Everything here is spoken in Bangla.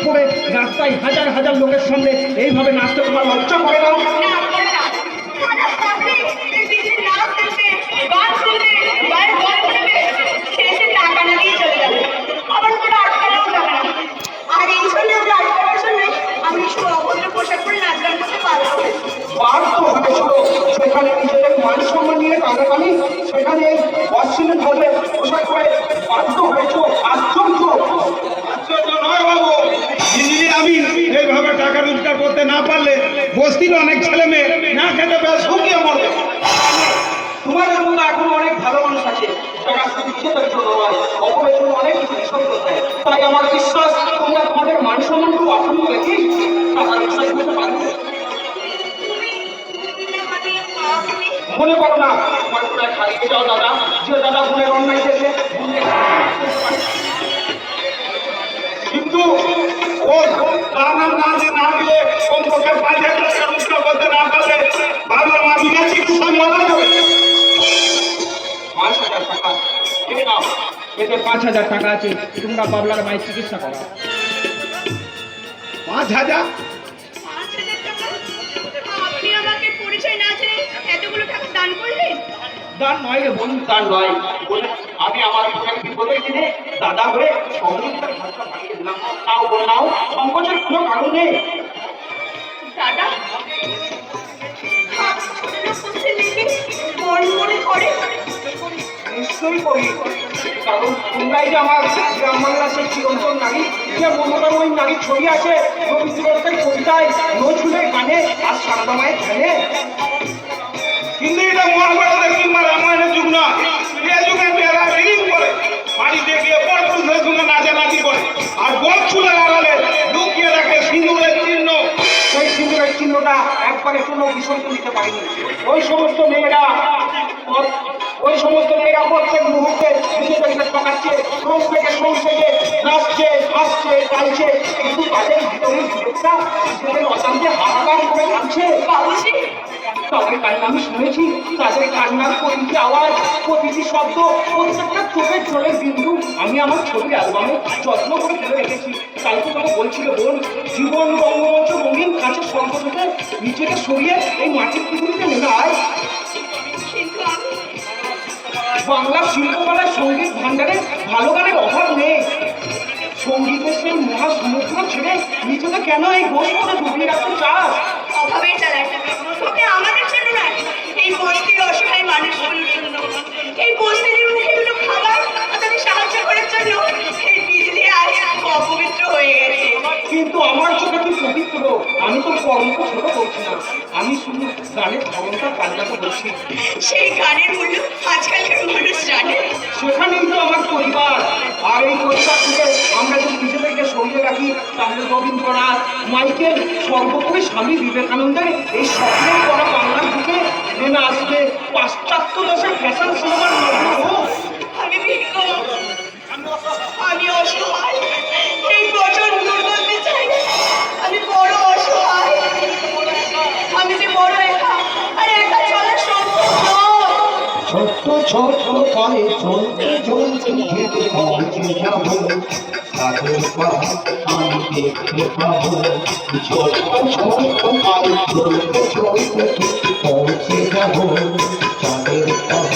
পরে রাস্তায় হাজার হাজার লোকের সামনে এইভাবে নাচতে তোমার লজ্জা করে না? সেখানে নিজেদের মান সম্মান নিয়ে টাকাকালি, সেখানে অশ্লীল ভাবে পোশাক করে বাধ্য হয়েছ। আশ্চর্য। আশ্চর্য নয় বাবু, আমি এইভাবে টাকা রোজগার করতে না পারলে বস্তির অনেক ছেলে মেয়ে না খেতে বেশ শুকিয়ে মরবে। তোমাদের মতো এখন অনেক ভালো মানুষ আছে যারা শুধু নিজেদের জন্য নয়, অপরের জন্য অনেক কিছু নিঃশব্দ দেয়। তাই আমার বিশ্বাস তোমরা তোমাদের মান সম্মানকে অক্ষুণ্ণ রেখেই টাকা রোজগার করতে পারবে। মনে করো না তোমার প্রায় হারিয়ে যাও দাদা, যে দাদা ভুলের অন্যায় দেখলে কিন্তু ও নাম না দিলে কমপক্ষে 5,000 টাকা রোজগার করতে না পারলে বাবার মা বিনা চিকিৎসা মারা যাবে। 5,000 টাকা এই নাও, এতে 5,000 টাকা আছে, তোমরা বাবলার মায়ের চিকিৎসা করো। 5,000? আপনি আমাকে পরিচয় না জেনে এতগুলো টাকা দান করলেন? দান নয় রে বন্ধু, দান নয়। আমি আমার বিপদের দিনে দাদা হয়ে সহযোগিতার হাতটা বাড়িয়ে দিলাম। তাও বললাম সংকোচের কোনো কারণ নেই। দাদা মনে করে নিশ্চয়ই করি, কারণ তোমরাই যে আমার গ্রাম বাংলা সেই চিরন্তন নারী, যে মমতাময়ী নারী ছবি আছে রবীন্দ্রনাথের কবিতায়, নজরুলের গানে আর সারদা মায়ের ধ্যানে। কিন্তু এটা মহাভারতের কিংবা রামায়ণের যুগ না। এই যুগে মেয়েরা রিডিং করে, বাড়িতে গিয়ে পরপুরুষের সঙ্গে নাচানাচি করে, আর গোল চুলের আড়ালে লুকিয়ে রাখে সিঁদুরের চিহ্ন। সেই সিঁদুরের চিহ্নটা একবারের জন্য বিসর্জন দিতে পারিনি। ওই সমস্ত মেয়েরা প্রত্যেক মুহূর্তে নিজেদেরকে ঠকাচ্ছে, রোজ থেকে সংসেজে নাচছে, হাসছে, গাইছে, কিন্তু তাদের ভিতরের বিবেকটা নিজেদের অশান্তি হাহাকার করে কাঁদছে। বাবুজি তাদের কান্না আমি শুনেছি, তাদের কান্নার প্রতিটি আওয়াজ, প্রতিটি শব্দ, প্রত্যেকটা চোখের জলের বিন্দু আমি আমার ছবির অ্যালবামে যত্ন করে ফেলে রেখেছি। তাই তো তোমাকে বলছিল বোন, জীবন রঙ্গমঞ্চ রঙিন কাছের স্বল্প থেকে নিজেকে সরিয়ে এই মাটির পৃথিবীতে নেমে আয়। কিন্তু আমি বাংলা শিল্পকলায় সঙ্গীত ভাণ্ডারে ভালো গানের অভাব নেই। সঙ্গীতের সেই মহাসমুদ্র ছেড়ে নিজেকে কেন এই গোল করে ডুবিয়ে রাখতে চাস? অভাবের জ্বালায় তোকে আমাদের জন্য নয়, এই বস্তির অসহায় মানুষগুলোর জন্য, এই বস্তির মুখে দুটো খাবার তাদের সাহায্য করার জন্য এই পৃথিবী আজ অপবিত্র হয়ে গেছে। কিন্তু আমার চোখে কি পবিত্র? আমি তো কর্মকে ছোট করছি না, আমি শুধু গানের ধরনটা পাল্টাতে বলছি। সেই গানের মূল্য আজকালকার মানুষ জানে। সেখানেই তো আমার পরিবার, আর এই পরিবার থেকে আমরা যদি নিজেদেরকে সরিয়ে রাখি তাহলে রবীন্দ্রনাথ, মাইকেল, সর্বোপরি স্বামী বিবেকানন্দের এই স্বপ্নের করা বাংলার দিকে নেমে আসবে পাশ্চাত্য দেশের ফ্যাশন সিনেমার মধ্যে। আমি ভিন্ন, আমি অসহায়, এই বছর দুর্গন্ধে চাই, আমি বড় অসহায়, আমি যে বড় একা, আর একা চলা সম্ভব নয়। ছোট্ট ছোট করে চলতে চলতে হেঁটে পৌঁছে যাব, তাদের পথ আমি দেখতে পাবো। ছোট্ট ছোট করে চলতে চলতে পৌঁছে যাব, তাদের পথ